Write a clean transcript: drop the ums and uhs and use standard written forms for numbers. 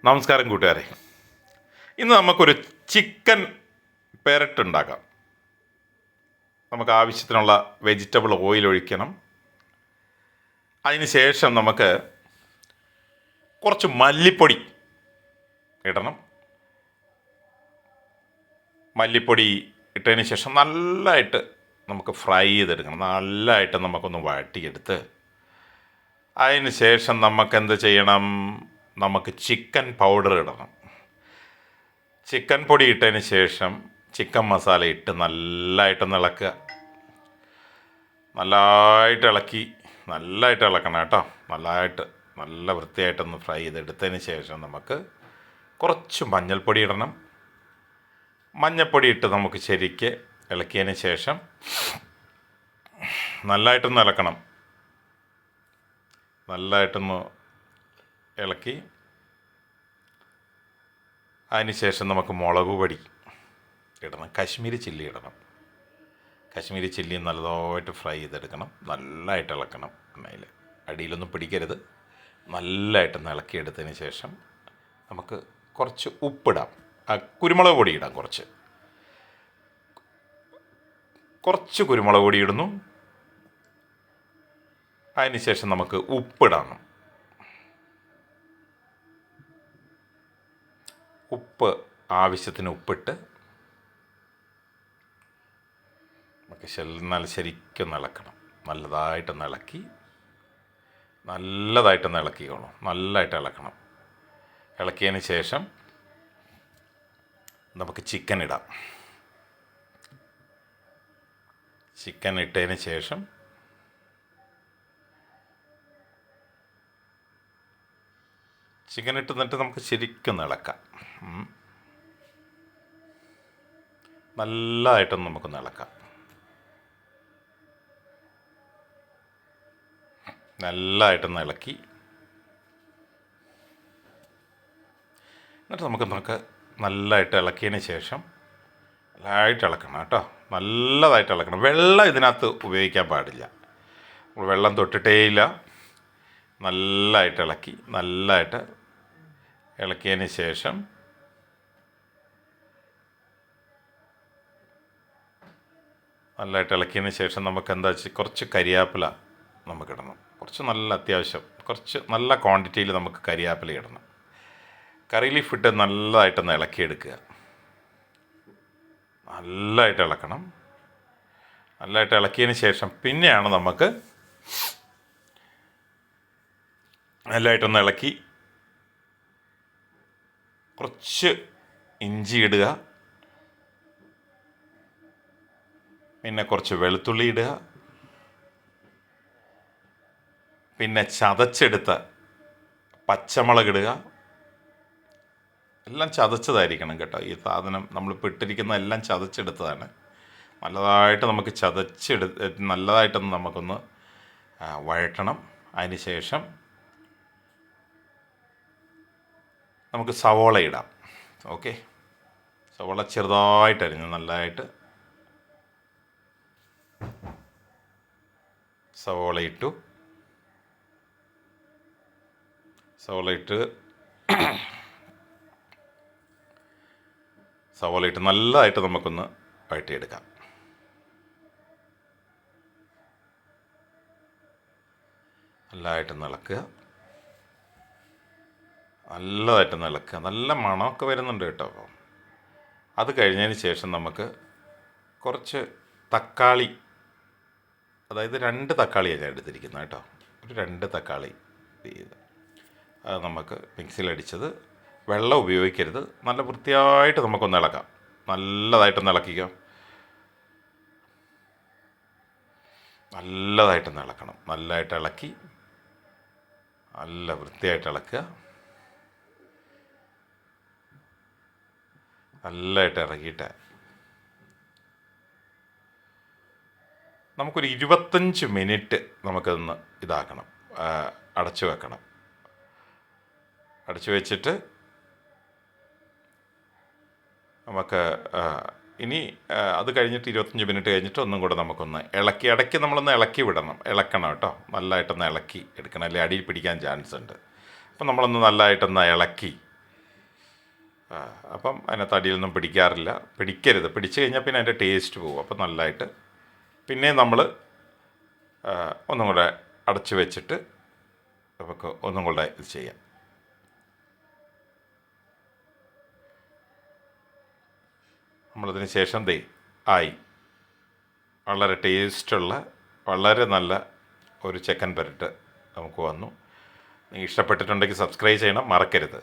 നമസ്കാരം കൂട്ടുകാരെ. ഇന്ന് നമുക്കൊരു ചിക്കൻ പെരട്ട് ഉണ്ടാക്കാം. നമുക്ക് ആവശ്യത്തിനുള്ള വെജിറ്റബിൾ ഓയിൽ ഒഴിക്കണം. അതിന് ശേഷം നമുക്ക് കുറച്ച് മല്ലിപ്പൊടി ഇടണം. മല്ലിപ്പൊടി ഇട്ടതിന് ശേഷം നല്ലതായിട്ട് നമുക്ക് ഫ്രൈ ചെയ്തെടുക്കണം. നല്ലതായിട്ട് നമുക്കൊന്ന് വഴട്ടിയെടുത്ത് അതിന് ശേഷം നമുക്കെന്ത് ചെയ്യണം? നമുക്ക് ചിക്കൻ പൗഡർ ഇടണം. ചിക്കൻ പൊടി ഇട്ടതിന് ശേഷം ചിക്കൻ മസാല ഇട്ട് നല്ലതായിട്ടൊന്ന് ഇളക്കുക. നല്ലതായിട്ട് ഇളക്കണം കേട്ടോ. നല്ല വൃത്തിയായിട്ടൊന്ന് ഫ്രൈ ചെയ്തെടുത്തതിന് ശേഷം നമുക്ക് കുറച്ച് മഞ്ഞൾപ്പൊടി ഇടണം. മഞ്ഞൾപ്പൊടി ഇട്ട് നമുക്ക് ശരിക്ക് ഇളക്കിയതിന് ശേഷം നല്ലതായിട്ടൊന്ന് ഇളക്കണം. നല്ലതായിട്ടൊന്ന് ഇളക്കി അതിന് ശേഷം നമുക്ക് മുളക് പൊടി ഇടണം. കാശ്മീരി ചില്ലി ഇടണം. കാശ്മീരി ചില്ലി നല്ലതായിട്ട് ഫ്രൈ ചെയ്തെടുക്കണം. നല്ലതായിട്ട് ഇളക്കണം. എണ്ണയിൽ അടിയിലൊന്നും പിടിക്കരുത്. നല്ലതായിട്ടൊന്ന് ഇളക്കിയെടുത്തതിന് ശേഷം നമുക്ക് കുറച്ച് ഉപ്പിടാം. കുരുമുളക് പൊടി ഇടാം. കുറച്ച് കുരുമുളക് പൊടി ഇടുന്നു. അതിന് ശേഷം നമുക്ക് ഉപ്പിടണം. ഉപ്പ് ആവശ്യത്തിന് ഉപ്പിട്ട് നമുക്ക് ശരിക്കൊന്ന് ഇളക്കണം. നല്ലതായിട്ടൊന്ന് ഇളക്കിക്കോളും. നല്ലതായിട്ട് ഇളക്കണം. ഇളക്കിയതിന് ശേഷം നമുക്ക് ചിക്കൻ ഇടാം. ചിക്കൻ ഇട്ടതിന് ശേഷം ചിക്കൻ ഇട്ട് നമുക്ക് ശരിക്കൊന്ന് ഇളക്കാം. നല്ലതായിട്ടൊന്ന് നമുക്കൊന്ന് ഇളക്കാം. നല്ലതായിട്ടൊന്ന് ഇളക്കി എന്നിട്ട് നമുക്ക് നല്ലതായിട്ട് ഇളക്കിയതിന് ശേഷം നല്ലതായിട്ട് ഇളക്കണം കേട്ടോ. നല്ലതായിട്ട് ഇളക്കണം. വെള്ളം ഇതിനകത്ത് ഉപയോഗിക്കാൻ പാടില്ല. വെള്ളം തൊട്ടിട്ടേയില്ല. നല്ലതായിട്ട് ഇളക്കിയതിന് ശേഷം നമുക്ക് എന്താ വെച്ചാൽ കുറച്ച് കരിയാപ്പില നമുക്കിടണം. കുറച്ച് നല്ല ക്വാണ്ടിറ്റിയിൽ നമുക്ക് കരിയാപ്പില ഇടണം. കറി ലീഫ് ഇട്ട് നല്ലതായിട്ടൊന്ന് ഇളക്കിയെടുക്കുക. നല്ലതായിട്ട് ഇളക്കണം. നല്ലതായിട്ട് ഇളക്കിയതിന് ശേഷം പിന്നെയാണ് നമുക്ക് നല്ലതായിട്ടൊന്ന് ഇളക്കി കുറച്ച് ഇഞ്ചി ഇടുക. പിന്നെ കുറച്ച് വെളുത്തുള്ളി ഇടുക. പിന്നെ ചതച്ചെടുത്ത പച്ചമുളക് ഇടുക. എല്ലാം ചതച്ചതായിരിക്കണം കേട്ടോ. ഈ സാധനം നമ്മളിപ്പോൾ ഇട്ടിരിക്കുന്ന എല്ലാം ചതച്ചെടുത്തതാണ്. നല്ലതായിട്ട് നമുക്ക് നല്ലതായിട്ടൊന്ന് നമുക്കൊന്ന് വഴറ്റണം. അതിന് ശേഷം നമുക്ക് സവോള ഇടാം. ഓക്കെ, സവോള ചെറുതായിട്ടരിഞ്ഞ് നല്ലതായിട്ട് സവോള ഇട്ട് നല്ലതായിട്ട് നമുക്കൊന്ന് വഴറ്റിയെടുക്കാം. നല്ലതായിട്ടൊന്ന് ഇളക്കുക. നല്ല മണമൊക്കെ വരുന്നുണ്ട് കേട്ടോ. അത് കഴിഞ്ഞതിന് ശേഷം നമുക്ക് കുറച്ച് തക്കാളി, അതായത് 2 തക്കാളിയാണ് ഞാൻ എടുത്തിരിക്കുന്നത് കേട്ടോ. ഒരു 2 തക്കാളി അത് നമുക്ക് മിക്സിയിലടിച്ചത്. വെള്ളം ഉപയോഗിക്കരുത്. നല്ല വൃത്തിയായിട്ട് നമുക്കൊന്ന് ഇളക്കാം. നല്ലതായിട്ടൊന്ന് ഇളക്കിക്കാം. നല്ലതായിട്ടൊന്ന് ഇളക്കണം. നല്ലതായിട്ട് ഇളക്കി നല്ല വൃത്തിയായിട്ട് ഇളക്കുക. നല്ലതായിട്ട് ഇറക്കിയിട്ട് നമുക്കൊരു 25 മിനിറ്റ് നമുക്കതൊന്ന് ഇതാക്കണം. അടച്ചു വെക്കണം. അടച്ചു വെച്ചിട്ട് നമുക്ക് ഇനി അത് കഴിഞ്ഞിട്ട് 25 മിനിറ്റ് കഴിഞ്ഞിട്ട് ഒന്നും കൂടെ നമുക്കൊന്ന് ഇടയ്ക്ക് നമ്മളൊന്ന് ഇളക്കണം കേട്ടോ. നല്ലതായിട്ടൊന്ന് ഇളക്കി എടുക്കണം. അല്ലെങ്കിൽ അടിയിൽ പിടിക്കാൻ ചാൻസ് ഉണ്ട്. അപ്പം നമ്മളൊന്ന് നല്ലതായിട്ടൊന്ന് ഇളക്കി അപ്പം അതിനകത്ത് അടിയിലൊന്നും പിടിക്കാറില്ല, പിടിക്കരുത്. പിടിച്ചു കഴിഞ്ഞാൽ പിന്നെ അതിൻ്റെ ടേസ്റ്റ് പോകും. അപ്പം നല്ലതായിട്ട് പിന്നെ നമ്മൾ ഒന്നും കൂടെ അടച്ച് വെച്ചിട്ട് നമുക്ക് ഒന്നും കൂടെ ഇത് ചെയ്യാം. നമ്മളതിന് ശേഷം ആയി വളരെ ടേസ്റ്റുള്ള വളരെ നല്ല ഒരു ചിക്കൻ പെരട്ട് നമുക്ക് വന്നു. ഇഷ്ടപ്പെട്ടിട്ടുണ്ടെങ്കിൽ സബ്സ്ക്രൈബ് ചെയ്യണം, മറക്കരുത്.